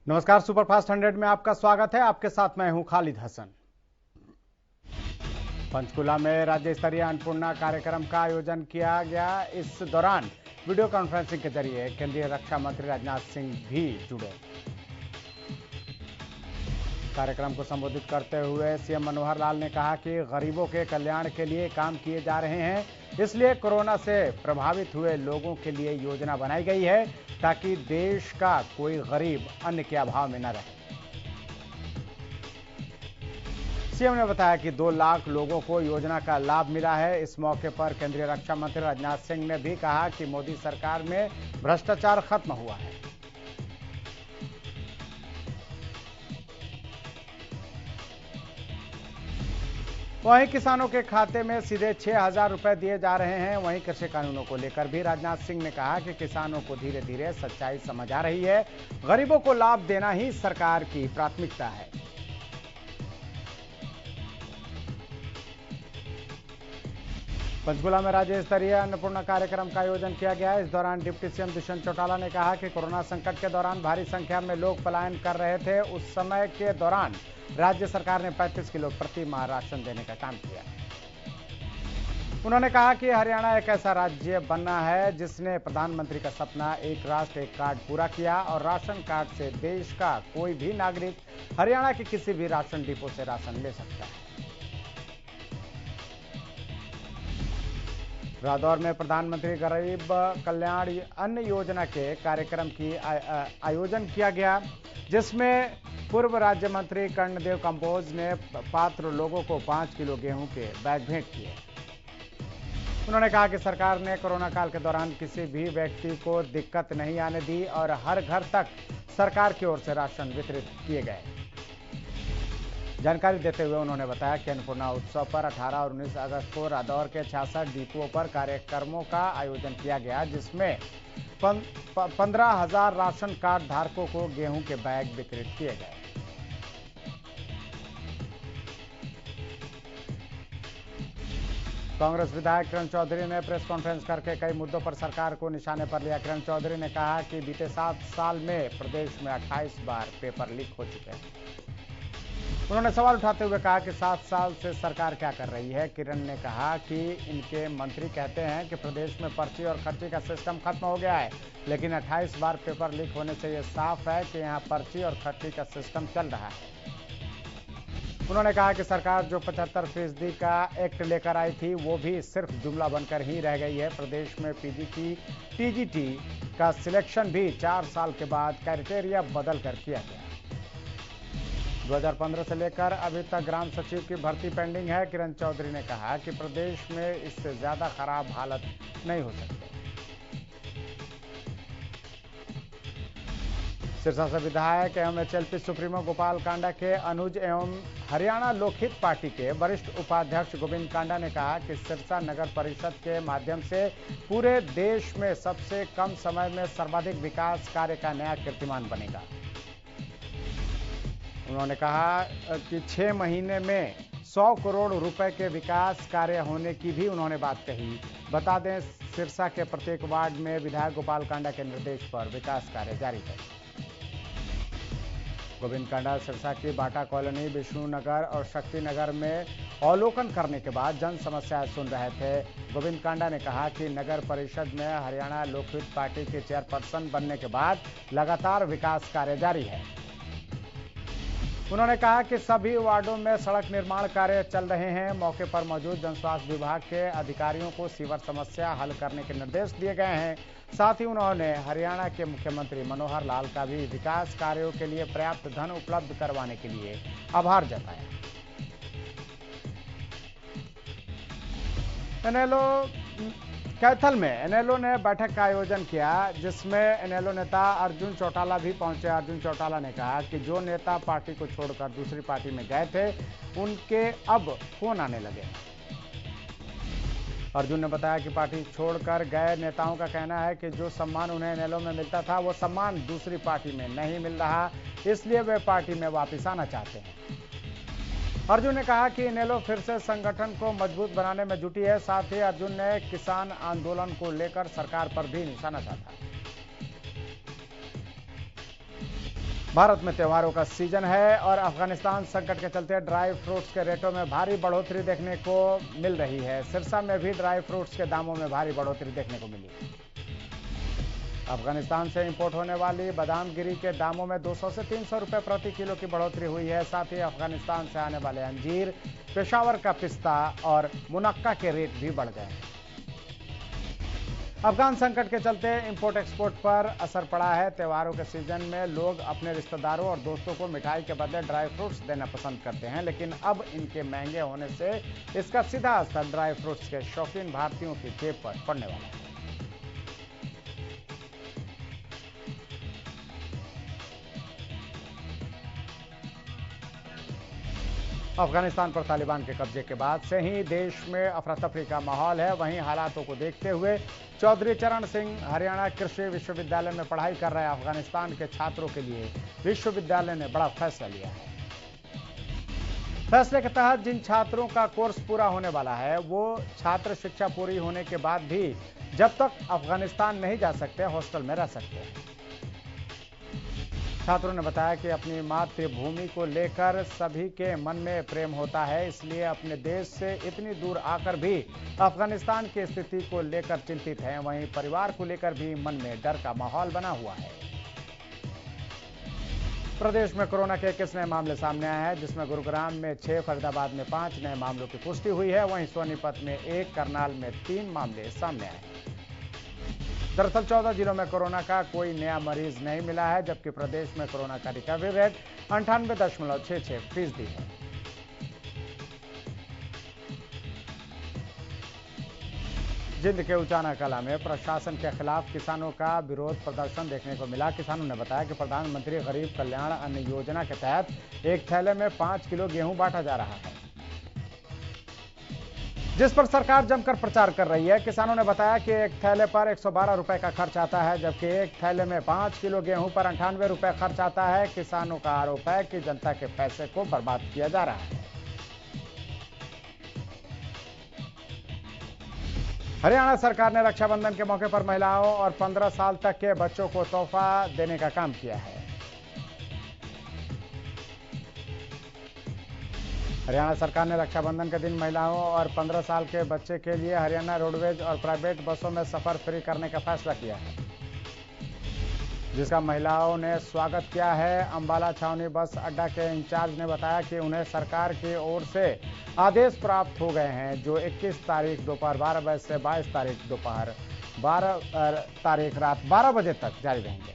नमस्कार, सुपरफास्ट 100 में आपका स्वागत है। आपके साथ मैं हूं खालिद हसन। पंचकुला में राज्य स्तरीय अन्नपूर्णा कार्यक्रम का आयोजन किया गया। इस दौरान वीडियो कॉन्फ्रेंसिंग के जरिए केंद्रीय रक्षा मंत्री राजनाथ सिंह भी जुड़े। कार्यक्रम को संबोधित करते हुए सीएम मनोहर लाल ने कहा कि गरीबों के कल्याण के लिए काम किए जा रहे हैं, इसलिए कोरोना से प्रभावित हुए लोगों के लिए योजना बनाई गई है ताकि देश का कोई गरीब अन्न के अभाव में न रहे। सीएम ने बताया कि 2 लाख लोगों को योजना का लाभ मिला है। इस मौके पर केंद्रीय रक्षा मंत्री राजनाथ सिंह ने भी कहा कि मोदी सरकार में भ्रष्टाचार खत्म हुआ है। वहीं किसानों के खाते में सीधे 6,000 रुपए दिए जा रहे हैं। वहीं कृषि कानूनों को लेकर भी राजनाथ सिंह ने कहा कि किसानों को धीरे धीरे सच्चाई समझ आ रही है। गरीबों को लाभ देना ही सरकार की प्राथमिकता है। पंचकुला में राज्य स्तरीय अन्नपूर्णा कार्यक्रम का आयोजन किया गया। इस दौरान डिप्टी सीएम दुष्यंत चौटाला ने कहा कि कोरोना संकट के दौरान भारी संख्या में लोग पलायन कर रहे थे। उस समय के दौरान राज्य सरकार ने 35 किलो प्रति माह राशन देने का काम किया। उन्होंने कहा कि हरियाणा एक ऐसा राज्य बनना है जिसने प्रधानमंत्री का सपना एक राष्ट्र एक कार्ड पूरा किया और राशन कार्ड से देश का कोई भी नागरिक हरियाणा के किसी भी राशन डिपो से राशन ले सकता है। रादौर में प्रधानमंत्री गरीब कल्याण अन्न योजना के कार्यक्रम की आयोजन किया गया, जिसमें पूर्व राज्य मंत्री कर्णदेव कंबोज ने पात्र लोगों को 5 किलो गेहूं के बैग भेंट किए। उन्होंने कहा कि सरकार ने कोरोना काल के दौरान किसी भी व्यक्ति को दिक्कत नहीं आने दी और हर घर तक सरकार की ओर से राशन वितरित किए गए। जानकारी देते हुए उन्होंने बताया कि अन्नपूर्णा उत्सव पर 18 और 19 अगस्त को रादौर के 66 डिपुओं पर कार्यक्रमों का आयोजन किया गया, जिसमें 15,000 राशन कार्ड धारकों को गेहूं के बैग वितरित किए गए। कांग्रेस विधायक किरण चौधरी ने प्रेस कॉन्फ्रेंस करके कई मुद्दों पर सरकार को निशाने पर लिया। किरण चौधरी ने कहा कि बीते 7 साल में प्रदेश में 28 बार पेपर लीक हो चुके हैं। उन्होंने सवाल उठाते हुए कहा कि 7 साल से सरकार क्या कर रही है। किरण ने कहा कि इनके मंत्री कहते हैं कि प्रदेश में पर्ची और खर्ची का सिस्टम खत्म हो गया है, लेकिन 28 बार पेपर लीक होने से यह साफ है कि यहां पर्ची और खर्ची का सिस्टम चल रहा है। उन्होंने कहा कि सरकार जो 75% का एक्ट लेकर आई थी वो भी सिर्फ जुमला बनकर ही रह गई है। प्रदेश में पीजीटी, टीजीटी का सिलेक्शन भी 4 साल के बाद क्राइटेरिया बदल कर किया गया। 2015 से लेकर अभी तक ग्राम सचिव की भर्ती पेंडिंग है। किरण चौधरी ने कहा कि प्रदेश में इससे ज्यादा खराब हालत नहीं हो सकती। सिरसा से विधायक एवं एचएलपी सुप्रीमो गोपाल कांडा के अनुज एवं हरियाणा लोकहित पार्टी के वरिष्ठ उपाध्यक्ष गोविंद कांडा ने कहा कि सिरसा नगर परिषद के माध्यम से पूरे देश में सबसे कम समय में सर्वाधिक विकास कार्य का नया कीर्तिमान बनेगा। उन्होंने कहा कि 6 महीने में 100 करोड़ रुपए के विकास कार्य होने की भी उन्होंने बात कही। बता दें, सिरसा के प्रत्येक वार्ड में विधायक गोपाल कांडा के निर्देश पर विकास कार्य जारी है। गोविंद कांडा सिरसा की बाटा कॉलोनी, विष्णु नगर और शक्ति नगर में अवलोकन करने के बाद जन समस्याएं सुन रहे थे। गोविंद कांडा ने कहा कि नगर परिषद में हरियाणा लोकहित पार्टी के चेयरपर्सन बनने के बाद लगातार विकास कार्य जारी है। उन्होंने कहा कि सभी वार्डों में सड़क निर्माण कार्य चल रहे हैं। मौके पर मौजूद जनस्वास्थ्य विभाग के अधिकारियों को सीवर समस्या हल करने के निर्देश दिए गए हैं। साथ ही उन्होंने हरियाणा के मुख्यमंत्री मनोहर लाल का भी विकास कार्यों के लिए पर्याप्त धन उपलब्ध करवाने के लिए आभार जताया। एनएलओ कैथल में एनएलओ ने बैठक का आयोजन किया, जिसमें एनएलओ नेता अर्जुन चौटाला भी पहुंचे। अर्जुन चौटाला ने कहा कि जो नेता पार्टी को छोड़कर दूसरी पार्टी में गए थे उनके अब फोन आने लगे। अर्जुन ने बताया कि पार्टी छोड़कर गए नेताओं का कहना है कि जो सम्मान उन्हें एनएलओ में मिलता था वो सम्मान दूसरी पार्टी में नहीं मिल रहा, इसलिए वे पार्टी में वापस आना चाहते हैं। अर्जुन ने कहा कि इनेलो फिर से संगठन को मजबूत बनाने में जुटी है। साथ ही अर्जुन ने किसान आंदोलन को लेकर सरकार पर भी निशाना साधा। भारत में त्योहारों का सीजन है और अफगानिस्तान संकट के चलते ड्राई फ्रूट्स के रेटों में भारी बढ़ोतरी देखने को मिल रही है। सिरसा में भी ड्राई फ्रूट्स के दामों में भारी बढ़ोतरी देखने को मिली। अफगानिस्तान से इंपोर्ट होने वाली बादाम गिरी के दामों में 200 से 300 रुपए प्रति किलो की बढ़ोतरी हुई है। साथ ही अफगानिस्तान से आने वाले अंजीर, पेशावर का पिस्ता और मुनक्का के रेट भी बढ़ गए हैं। अफगान संकट के चलते इंपोर्ट एक्सपोर्ट पर असर पड़ा है। त्योहारों के सीजन में लोग अपने रिश्तेदारों और दोस्तों को मिठाई के बदले ड्राई फ्रूट्स देना पसंद करते हैं, लेकिन अब इनके महंगे होने से इसका सीधा असर ड्राई फ्रूट्स के शौकीन भारतीयों की जेब पर पड़ने वाला है। अफगानिस्तान पर तालिबान के कब्जे के बाद से ही देश में अफरा तफरी का माहौल है। वहीं हालातों को देखते हुए चौधरी चरण सिंह हरियाणा कृषि विश्वविद्यालय में पढ़ाई कर रहे अफगानिस्तान के छात्रों के लिए विश्वविद्यालय ने बड़ा फैसला लिया है। फैसले के तहत जिन छात्रों का कोर्स पूरा होने वाला है वो छात्र शिक्षा पूरी होने के बाद भी जब तक अफगानिस्तान नहीं जा सकते हॉस्टल में रह सकते हैं। छात्रों ने बताया कि अपनी मातृभूमि को लेकर सभी के मन में प्रेम होता है, इसलिए अपने देश से इतनी दूर आकर भी अफगानिस्तान की स्थिति को लेकर चिंतित हैं। वहीं परिवार को लेकर भी मन में डर का माहौल बना हुआ है। प्रदेश में कोरोना के 21 नए मामले सामने आए हैं, जिसमें गुरुग्राम में 6, फरीदाबाद में 5 नए मामलों की पुष्टि हुई है। वहीं सोनीपत में 1, करनाल में 3 मामले सामने आए हैं। दरअसल 14 जिलों में कोरोना का कोई नया मरीज नहीं मिला है, जबकि प्रदेश में कोरोना का रिकवरी रेट 98.66% है। जिंद के उचाना कला में प्रशासन के खिलाफ किसानों का विरोध प्रदर्शन देखने को मिला। किसानों ने बताया कि प्रधानमंत्री गरीब कल्याण अन्न योजना के तहत एक थैले में 5 किलो गेहूं बांटा जा रहा है, जिस पर सरकार जमकर प्रचार कर रही है। किसानों ने बताया कि एक थैले पर 112 रुपए का खर्च आता है, जबकि एक थैले में 5 किलो गेहूं पर 98 रुपए खर्च आता है। किसानों का आरोप है कि जनता के पैसे को बर्बाद किया जा रहा है। हरियाणा सरकार ने रक्षाबंधन के मौके पर महिलाओं और 15 साल तक के बच्चों को तोहफा देने का काम किया है। हरियाणा सरकार ने रक्षाबंधन के दिन महिलाओं और 15 साल के बच्चे के लिए हरियाणा रोडवेज और प्राइवेट बसों में सफर फ्री करने का फैसला किया है, जिसका महिलाओं ने स्वागत किया है। अंबाला छावनी बस अड्डा के इंचार्ज ने बताया कि उन्हें सरकार की ओर से आदेश प्राप्त हो गए हैं, जो 21 तारीख दोपहर 12 बजे से 22 तारीख दोपहर 12 तारीख रात 12 बजे तक जारी रहेंगे।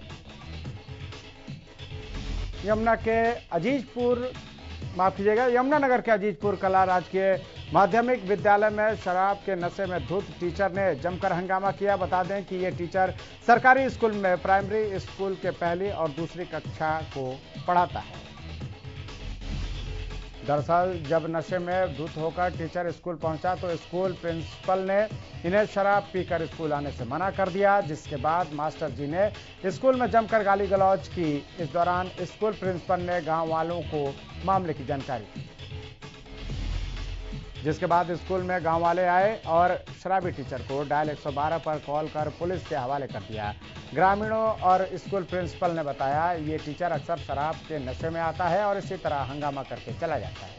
यमुनानगर के अजीजपुर कला राजकीय माध्यमिक विद्यालय में शराब के नशे में धुत टीचर ने जमकर हंगामा किया। बता दें कि ये टीचर सरकारी स्कूल में प्राइमरी स्कूल के पहली और दूसरी कक्षा को पढ़ाता है। दरअसल जब नशे में धुत होकर टीचर स्कूल पहुंचा तो स्कूल प्रिंसिपल ने इन्हें शराब पीकर स्कूल आने से मना कर दिया, जिसके बाद मास्टर जी ने स्कूल में जमकर गाली गलौज की। इस दौरान स्कूल प्रिंसिपल ने गांव वालों को मामले की जानकारी दी, जिसके बाद स्कूल में गांव वाले आए और शराबी टीचर को डायल 112 पर कॉल कर पुलिस के हवाले कर दिया। ग्रामीणों और स्कूल प्रिंसिपल ने बताया ये टीचर अक्सर शराब के नशे में आता है और इसी तरह हंगामा करके चला जाता है।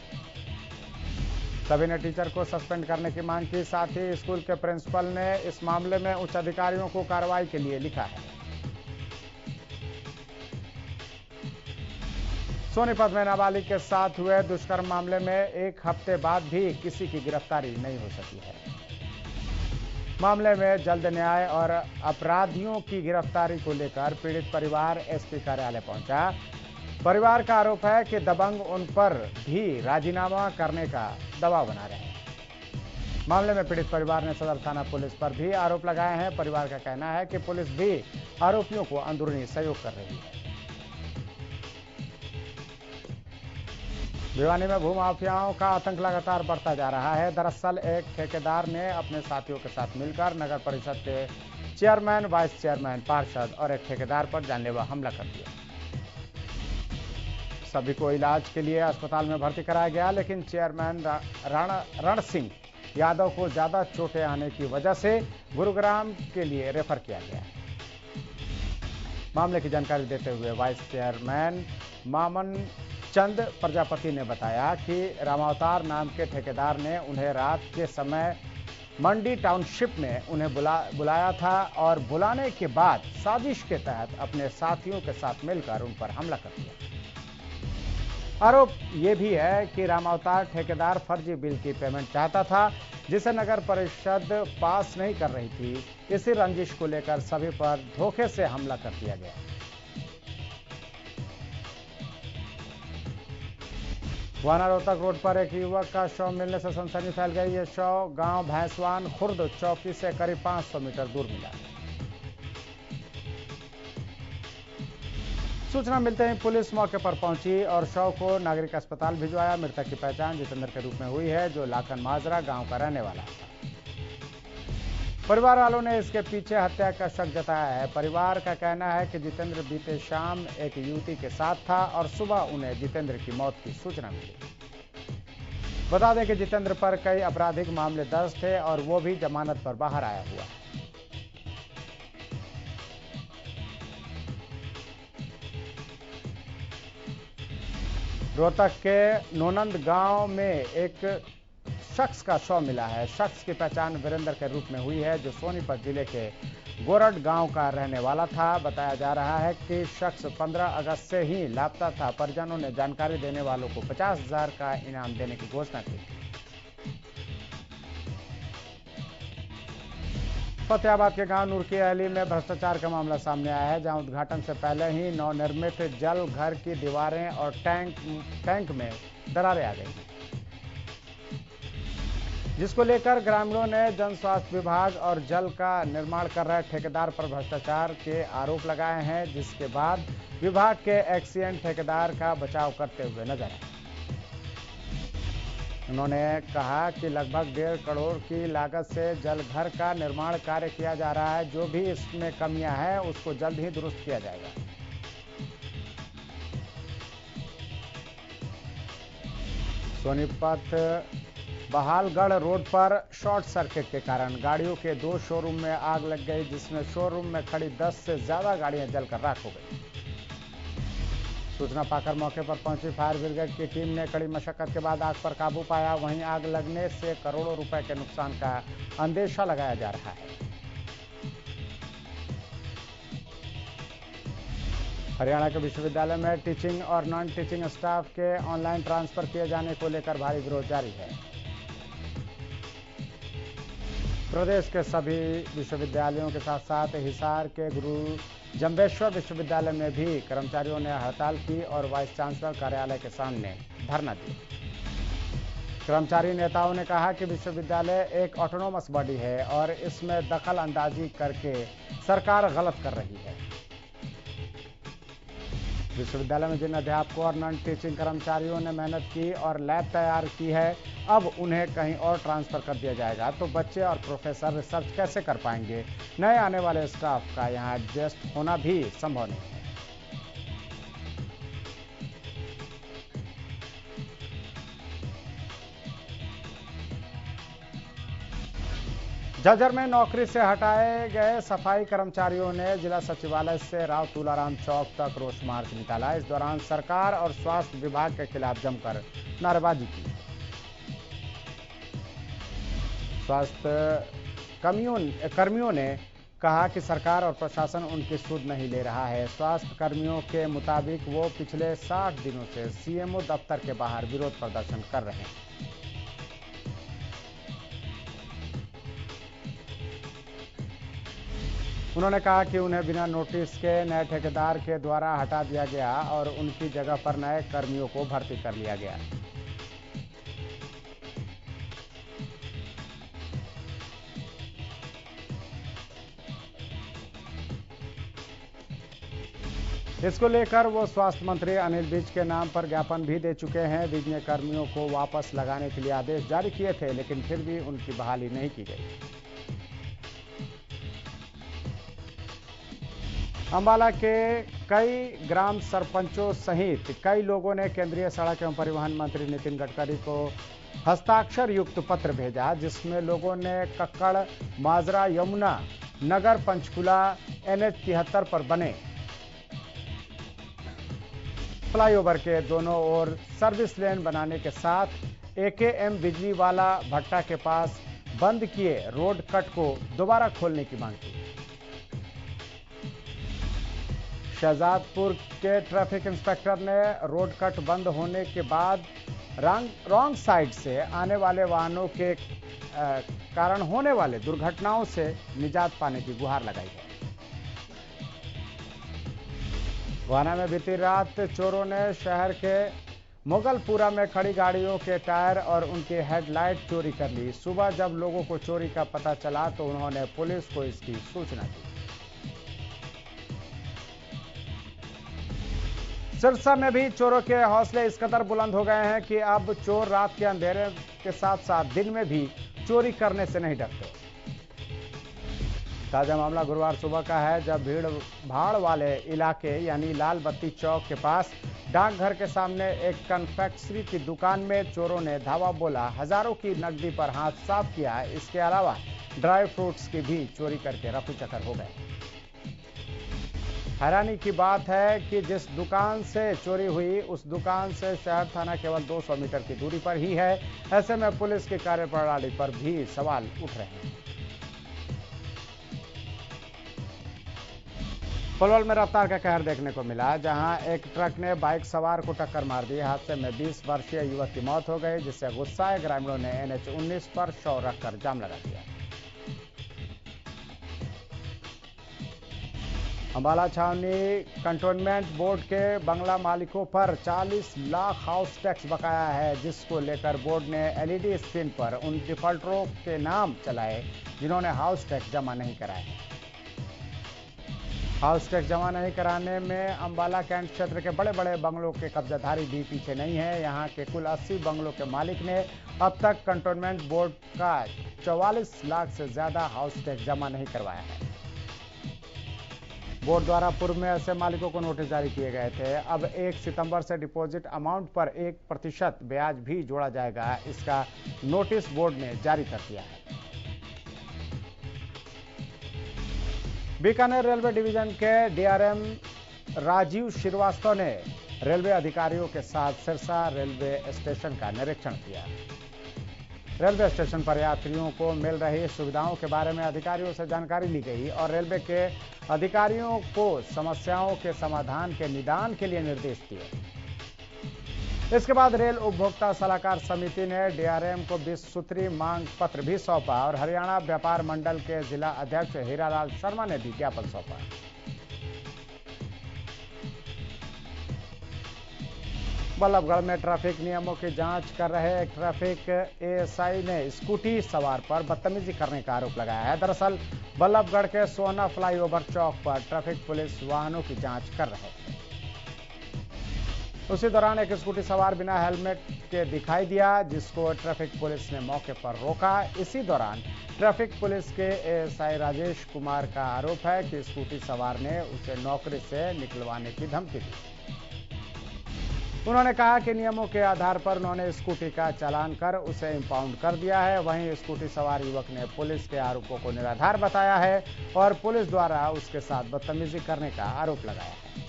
सभी ने टीचर को सस्पेंड करने की मांग की। साथ ही स्कूल के प्रिंसिपल ने इस मामले में उच्च अधिकारियों को कार्रवाई के लिए लिखा है। सोनीपत में नाबालिग के साथ हुए दुष्कर्म मामले में 1 हफ्ते बाद भी किसी की गिरफ्तारी नहीं हो सकी है। मामले में जल्द न्याय और अपराधियों की गिरफ्तारी को लेकर पीड़ित परिवार एसपी कार्यालय पहुंचा। परिवार का आरोप है कि दबंग उन पर भी राजीनामा करने का दबाव बना रहे हैं। मामले में पीड़ित परिवार ने सदर थाना पुलिस पर भी आरोप लगाए हैं। परिवार का कहना है कि पुलिस भी आरोपियों को अंदरूनी सहयोग कर रही है। भिवानी में भूमाफियाओं का आतंक लगातार बढ़ता जा रहा है। दरअसल एक ठेकेदार ने अपने साथियों के साथ मिलकर नगर परिषद के चेयरमैन, वाइस चेयरमैन, पार्षद और एक ठेकेदार पर जानलेवा हमला कर दिया। सभी को इलाज के लिए अस्पताल में भर्ती कराया गया, लेकिन चेयरमैन रण सिंह यादव को ज्यादा चोटें आने की वजह से गुरुग्राम के लिए रेफर किया गया। मामले की जानकारी देते हुए वाइस चेयरमैन मामन चंद प्रजापति ने बताया कि रामावतार नाम के ठेकेदार ने उन्हें रात के समय मंडी टाउनशिप में उन्हें बुलाया था और बुलाने के बाद साजिश के तहत अपने साथियों के साथ मिलकर उन पर हमला कर दिया। आरोप यह भी है कि रामावतार ठेकेदार फर्जी बिल की पेमेंट चाहता था, जिसे नगर परिषद पास नहीं कर रही थी। इसी रंजिश को लेकर सभी पर धोखे से हमला कर दिया गया। वाना रोहतक रोड पर एक युवक का शव मिलने से सनसनी फैल गई। यह शव गांव भैंसवान खुर्द चौकी से करीब 500 मीटर दूर मिला। सूचना मिलते ही पुलिस मौके पर पहुंची और शव को नागरिक अस्पताल भिजवाया। मृतक की पहचान जितेंद्र के रूप में हुई है, जो लाखन माजरा गांव का रहने वाला था। परिवार वालों ने इसके पीछे हत्या का शक जताया है। परिवार का कहना है कि जितेंद्र बीते शाम एक युवती के साथ था और सुबह उन्हें जितेंद्र की मौत की सूचना मिली। बता दें कि जितेंद्र पर कई आपराधिक मामले दर्ज थे और वो भी जमानत पर बाहर आया हुआ है। रोहतक के नोनंद गांव में एक शख्स का शव मिला है। शख्स की पहचान वीरेंद्र के रूप में हुई है, जो सोनीपत जिले के गोरड गांव का रहने वाला था। बताया जा रहा है कि शख्स 15 अगस्त से ही लापता था। परिजनों ने जानकारी देने वालों को 50,000 का इनाम देने की घोषणा की थी। फतेहाबाद के गांव नूर की अहली में भ्रष्टाचार का मामला सामने आया है, जहां उद्घाटन से पहले ही नवनिर्मित जल घर की दीवारें और टैंक में दरारें आ गई हैं, जिसको लेकर ग्रामीणों ने जन स्वास्थ्य विभाग और जल का निर्माण कर रहे ठेकेदार पर भ्रष्टाचार के आरोप लगाए हैं, जिसके बाद विभाग के एक्सीएंट ठेकेदार का बचाव करते हुए नजर आए। उन्होंने कहा कि लगभग 1.5 करोड़ की लागत से जल घर का निर्माण कार्य किया जा रहा है। जो भी इसमें कमियां हैं उसको जल्द ही दुरुस्त किया जाएगा। सोनीपत बहालगढ़ रोड पर शॉर्ट सर्किट के कारण गाड़ियों के 2 शोरूम में आग लग गई, जिसमें शोरूम में खड़ी 10 से ज्यादा गाड़ियां जलकर राख हो गई। सूचना पाकर मौके पर पहुंची फायर ब्रिगेड की टीम ने कड़ी मशक्कत के बाद आग पर काबू पाया। वहीं आग लगने से करोड़ों रुपए के नुकसान का अंदेशा लगाया जा रहा है। हरियाणा के विश्वविद्यालय में टीचिंग और नॉन टीचिंग स्टाफ के ऑनलाइन ट्रांसफर किए जाने को लेकर भारी विरोध जारी है। प्रदेश के सभी विश्वविद्यालयों के साथ साथ हिसार के गुरु जम्बेश्वर विश्वविद्यालय में भी कर्मचारियों ने हड़ताल की और वाइस चांसलर कार्यालय के सामने धरना दिया। कर्मचारी नेताओं ने कहा कि विश्वविद्यालय एक ऑटोनोमस बॉडी है और इसमें दखल अंदाजी करके सरकार गलत कर रही है। विश्वविद्यालय में जिन अध्यापकों और नॉन टीचिंग कर्मचारियों ने मेहनत की और लैब तैयार की है, अब उन्हें कहीं और ट्रांसफर कर दिया जाएगा तो बच्चे और प्रोफेसर रिसर्च कैसे कर पाएंगे। नए आने वाले स्टाफ का यहां एडजस्ट होना भी संभव नहीं है। झज्जर में नौकरी से हटाए गए सफाई कर्मचारियों ने जिला सचिवालय से राव तुलाराम चौक तक रोष मार्च निकाला। इस दौरान सरकार और स्वास्थ्य विभाग के खिलाफ जमकर नारेबाजी की। स्वास्थ्य कर्मियों ने कहा कि सरकार और प्रशासन उनकी सुध नहीं ले रहा है। स्वास्थ्य कर्मियों के मुताबिक वो पिछले 60 दिनों से सीएमओ दफ्तर के बाहर विरोध प्रदर्शन कर रहे हैं। उन्होंने कहा कि उन्हें बिना नोटिस के नए ठेकेदार के द्वारा हटा दिया गया और उनकी जगह पर नए कर्मियों को भर्ती कर लिया गया। इसको लेकर वो स्वास्थ्य मंत्री अनिल विज के नाम पर ज्ञापन भी दे चुके हैं। विज ने कर्मियों को वापस लगाने के लिए आदेश जारी किए थे, लेकिन फिर भी उनकी बहाली नहीं की गई। अंबाला के कई ग्राम सरपंचों सहित कई लोगों ने केंद्रीय सड़क एवं परिवहन मंत्री नितिन गडकरी को हस्ताक्षर युक्त पत्र भेजा, जिसमें लोगों ने कक्कड़ माजरा यमुना नगर पंचकुला NH 73 पर बने फ्लाईओवर के दोनों ओर सर्विस लेन बनाने के साथ एकेएम बिजली वाला भट्टा के पास बंद किए रोड कट को दोबारा खोलने की मांग की। शहजादपुर के ट्रैफिक इंस्पेक्टर ने रोड कट बंद होने के बाद रॉन्ग साइड से आने वाले वाहनों के कारण होने वाले दुर्घटनाओं से निजात पाने की गुहार लगाई है। गोहाना में बीती रात चोरों ने शहर के मुगलपुरा में खड़ी गाड़ियों के टायर और उनकी हेडलाइट चोरी कर ली। सुबह जब लोगों को चोरी का पता चला तो उन्होंने पुलिस को इसकी सूचना दी। सिरसा में भी चोरों के हौसले इस कदर बुलंद हो गए हैं कि अब चोर रात के अंधेरे के साथ साथ दिन में भी चोरी करने से नहीं डरते। ताजा मामला गुरुवार सुबह का है, जब भीड़ भाड़ वाले इलाके यानी लाल बत्ती चौक के पास डाकघर के सामने एक कन्फेक्शनरी की दुकान में चोरों ने धावा बोला, हजारों की नकदी पर हाथ साफ किया। इसके अलावा ड्राई फ्रूट्स की भी चोरी करके रफू चक्कर हो गए। हैरानी की बात है कि जिस दुकान से चोरी हुई उस दुकान से शहर थाना केवल 200 मीटर की दूरी पर ही है। ऐसे में पुलिस की कार्यप्रणाली पर भी सवाल उठ रहे हैं। पलवल में रफ्तार का कहर देखने को मिला, जहां एक ट्रक ने बाइक सवार को टक्कर मार दी। हादसे में 20 वर्षीय युवक की मौत हो गई, जिससे गुस्साए ग्रामीणों ने NH-19 पर शव रखकर जाम लगा दिया। अंबाला छावनी कंटोनमेंट बोर्ड के बंगला मालिकों पर 40 लाख हाउस टैक्स बकाया है, जिसको लेकर बोर्ड ने LED स्क्रीन पर उन डिफॉल्टरों के नाम चलाए जिन्होंने हाउस टैक्स जमा नहीं कराए। हाउस टैक्स जमा नहीं कराने में अंबाला कैंट क्षेत्र के बड़े बड़े बंगलों के कब्जाधारी भी पीछे नहीं है। यहां के कुल 80 बंगलों के मालिक ने अब तक कंटोनमेंट बोर्ड का 44 लाख से ज्यादा हाउस टैक्स जमा नहीं करवाया है। बोर्ड द्वारा पूर्व में ऐसे मालिकों को नोटिस जारी किए गए थे। अब 1 सितंबर से डिपॉजिट अमाउंट पर 1% ब्याज भी जोड़ा जाएगा। इसका नोटिस बोर्ड ने जारी कर दिया है। बीकानेर रेलवे डिवीजन के DRM राजीव श्रीवास्तव ने रेलवे अधिकारियों के साथ सिरसा रेलवे स्टेशन का निरीक्षण किया। रेलवे स्टेशन पर यात्रियों को मिल रही सुविधाओं के बारे में अधिकारियों से जानकारी ली गई और रेलवे के अधिकारियों को समस्याओं के समाधान के निदान के लिए निर्देश दिए। इसके बाद रेल उपभोक्ता सलाहकार समिति ने DRM को 20 सूत्री मांग पत्र भी सौंपा और हरियाणा व्यापार मंडल के जिला अध्यक्ष हीरालाल शर्मा ने भी ज्ञापन सौंपा। बल्लभगढ़ में ट्रैफिक नियमों की जांच कर रहे एक ट्रैफिक ASI ने स्कूटी सवार पर बदतमीजी करने का आरोप लगाया है। दरअसल बल्लभगढ़ के सोहना फ्लाईओवर चौक पर ट्रैफिक पुलिस वाहनों की जांच कर रहे थे। उसी दौरान एक स्कूटी सवार बिना हेलमेट के दिखाई दिया, जिसको ट्रैफिक पुलिस ने मौके पर रोका। इसी दौरान ट्रैफिक पुलिस के ASI राजेश कुमार का आरोप है कि स्कूटी सवार ने उसे नौकरी से निकलवाने की धमकी दी। उन्होंने कहा कि नियमों के आधार पर उन्होंने स्कूटी का चालान कर उसे इंपाउंड कर दिया है। वहीं स्कूटी सवार युवक ने पुलिस के आरोपों को निराधार बताया है और पुलिस द्वारा उसके साथ बदतमीजी करने का आरोप लगाया है।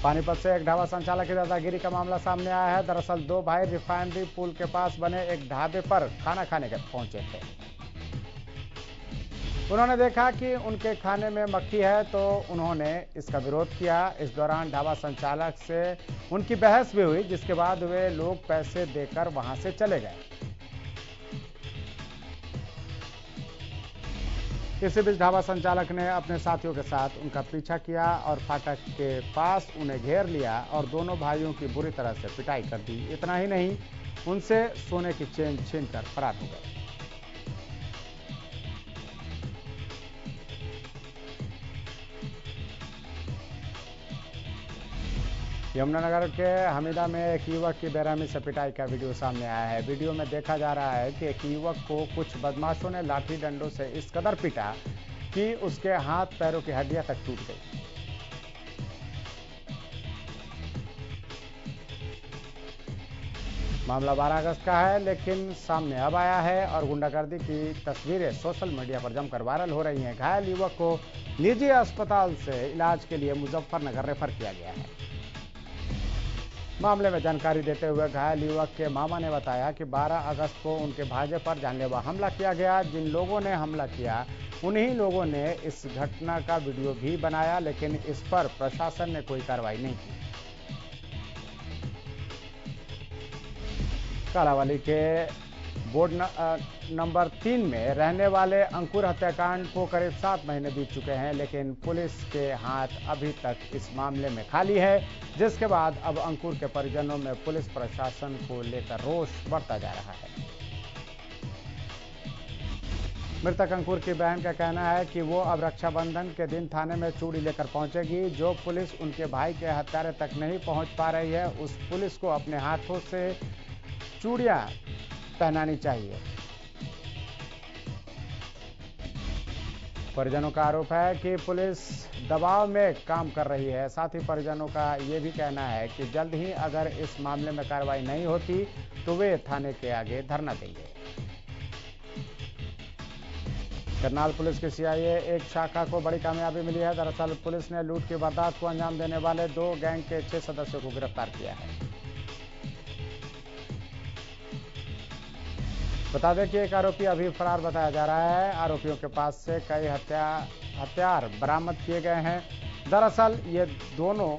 पानीपत से एक ढाबा संचालक की दादागिरी का मामला सामने आया है। दरअसल 2 भाई रिफाइनरी पुल के पास बने एक ढाबे पर खाना खाने के पहुंचे थे। उन्होंने देखा कि उनके खाने में मक्खी है तो उन्होंने इसका विरोध किया। इस दौरान ढाबा संचालक से उनकी बहस भी हुई, जिसके बाद वे लोग पैसे देकर वहां से चले गए। इसी बीच ढाबा संचालक ने अपने साथियों के साथ उनका पीछा किया और फाटक के पास उन्हें घेर लिया और दोनों भाइयों की बुरी तरह से पिटाई कर दी। इतना ही नहीं, उनसे सोने की चेन छीनकर फरार हो गए। यमुनानगर के हमीदा में एक युवक की बेरहमी से पिटाई का वीडियो सामने आया है। वीडियो में देखा जा रहा है कि एक युवक को कुछ बदमाशों ने लाठी डंडों से इस कदर पीटा कि उसके हाथ पैरों की हड्डियां तक टूट गई। मामला 12 अगस्त का है, लेकिन सामने अब आया है और गुंडागर्दी की तस्वीरें सोशल मीडिया पर जमकर वायरल हो रही हैं। घायल युवक को निजी अस्पताल से इलाज के लिए मुजफ्फरनगर रेफर किया गया है। मामले में जानकारी देते हुए घायल युवक के मामा ने बताया कि 12 अगस्त को उनके भांजे पर जानलेवा हमला किया गया। जिन लोगों ने हमला किया उन्हीं लोगों ने इस घटना का वीडियो भी बनाया, लेकिन इस पर प्रशासन ने कोई कार्रवाई नहीं की। कालावाली के बोर्ड नंबर 3 में रहने वाले अंकुर हत्याकांड को करीब 7 महीने बीत चुके हैं, लेकिन पुलिस के हाथ अभी तक इस मामले में खाली है, जिसके बाद अब अंकुर के परिजनों में पुलिस प्रशासन को लेकर रोष बढ़ता जा रहा है। मृतक अंकुर की बहन का कहना है कि वो अब रक्षाबंधन के दिन थाने में चूड़ी लेकर पहुंचेगी। जो पुलिस उनके भाई के हत्यारे तक नहीं पहुंच पा रही है, उस पुलिस को अपने हाथों से चूड़ियां पहनानी चाहिए। परिजनों का आरोप है कि पुलिस दबाव में काम कर रही है। साथ ही परिजनों का यह भी कहना है कि जल्द ही अगर इस मामले में कार्रवाई नहीं होती तो वे थाने के आगे धरना देंगे। करनाल पुलिस की सीआईए एक शाखा को बड़ी कामयाबी मिली है। दरअसल पुलिस ने लूट की वारदात को अंजाम देने वाले 2 गैंग के 6 सदस्यों को गिरफ्तार किया है। बता दें कि एक आरोपी अभी फरार बताया जा रहा है। आरोपियों के पास से कई हथियार बरामद किए गए हैं। दरअसल ये दोनों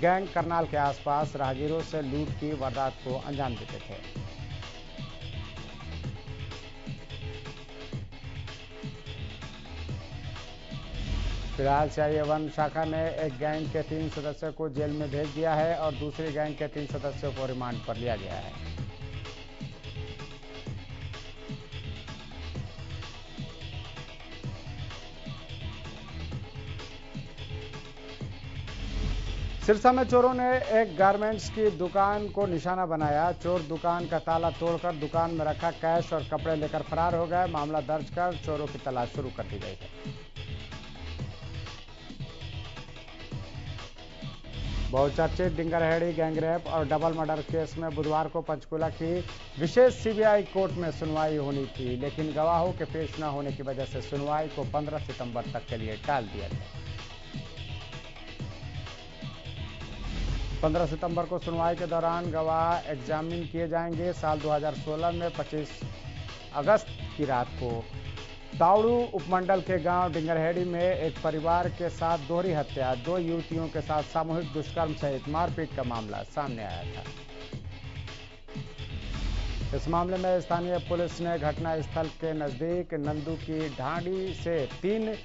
गैंग करनाल के आसपास राहगीरों से लूट की वारदात को अंजाम देते थे। फिलहाल सीआईए 1 शाखा ने एक गैंग के 3 सदस्यों को जेल में भेज दिया है और दूसरी गैंग के 3 सदस्यों को रिमांड पर लिया गया है। सिरसा में चोरों ने एक गारमेंट्स की दुकान को निशाना बनाया। चोर दुकान का ताला तोड़कर दुकान में रखा कैश और कपड़े लेकर फरार हो गए। मामला दर्ज कर चोरों की तलाश शुरू कर दी गई है। बहुचर्चित डिंगरहेड़ी गैंगरेप और डबल मर्डर केस में बुधवार को पंचकुला की विशेष सीबीआई कोर्ट में सुनवाई होनी थी, लेकिन गवाहों के पेश न होने की वजह से सुनवाई को 15 सितंबर तक के लिए टाल दिया गया। 15 सितंबर को सुनवाई के दौरान गवाह एग्जामिन किए जाएंगे। साल 2016 में 25 अगस्त की रात को तावड़ू उपमंडल के गांव डिंगरहेड़ी में एक परिवार के साथ दोहरी हत्या, 2 युवतियों के साथ सामूहिक दुष्कर्म सहित मारपीट का मामला सामने आया था। इस मामले में स्थानीय पुलिस ने घटनास्थल के नजदीक नंदू की ढांडी से 3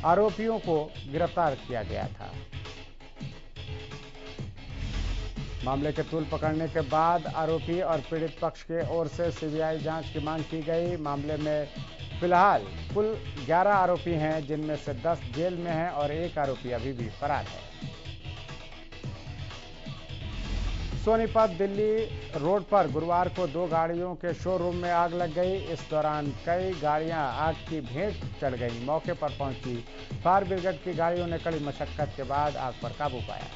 आरोपियों को गिरफ्तार किया गया था। मामले के तूल पकड़ने के बाद आरोपी और पीड़ित पक्ष के ओर से सीबीआई जांच की मांग की गई। मामले में फिलहाल कुल 11 आरोपी हैं, जिनमें से 10 जेल में हैं और 1 आरोपी अभी भी फरार है। सोनीपत दिल्ली रोड पर गुरुवार को 2 गाड़ियों के शोरूम में आग लग गई। इस दौरान कई गाड़ियां आग की भेंट चढ़ गई। मौके पर पहुंची फायर ब्रिगेड की गाड़ियों ने कड़ी मशक्कत के बाद आग पर काबू पाया।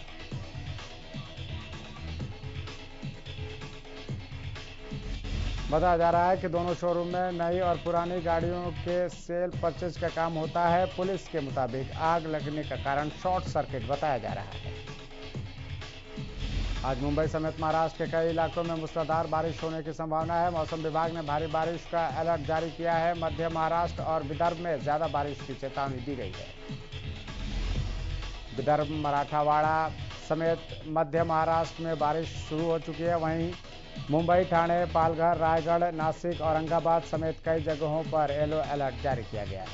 बताया जा रहा है कि दोनों शोरूम में नई और पुरानी गाड़ियों के सेल परचेज का काम होता है। पुलिस के मुताबिक आग लगने का कारण शॉर्ट सर्किट बताया जा रहा है। आज मुंबई समेत महाराष्ट्र के कई इलाकों में मूसलाधार बारिश होने की संभावना है। मौसम विभाग ने भारी बारिश का अलर्ट जारी किया है। मध्य महाराष्ट्र और विदर्भ में ज्यादा बारिश की चेतावनी दी गई है। विदर्भ, मराठवाड़ा समेत मध्य महाराष्ट्र में बारिश शुरू हो चुकी है। वहीं मुंबई, ठाणे, पालघर, रायगढ़, नासिक, औरंगाबाद समेत कई जगहों पर येलो अलर्ट जारी किया गया है।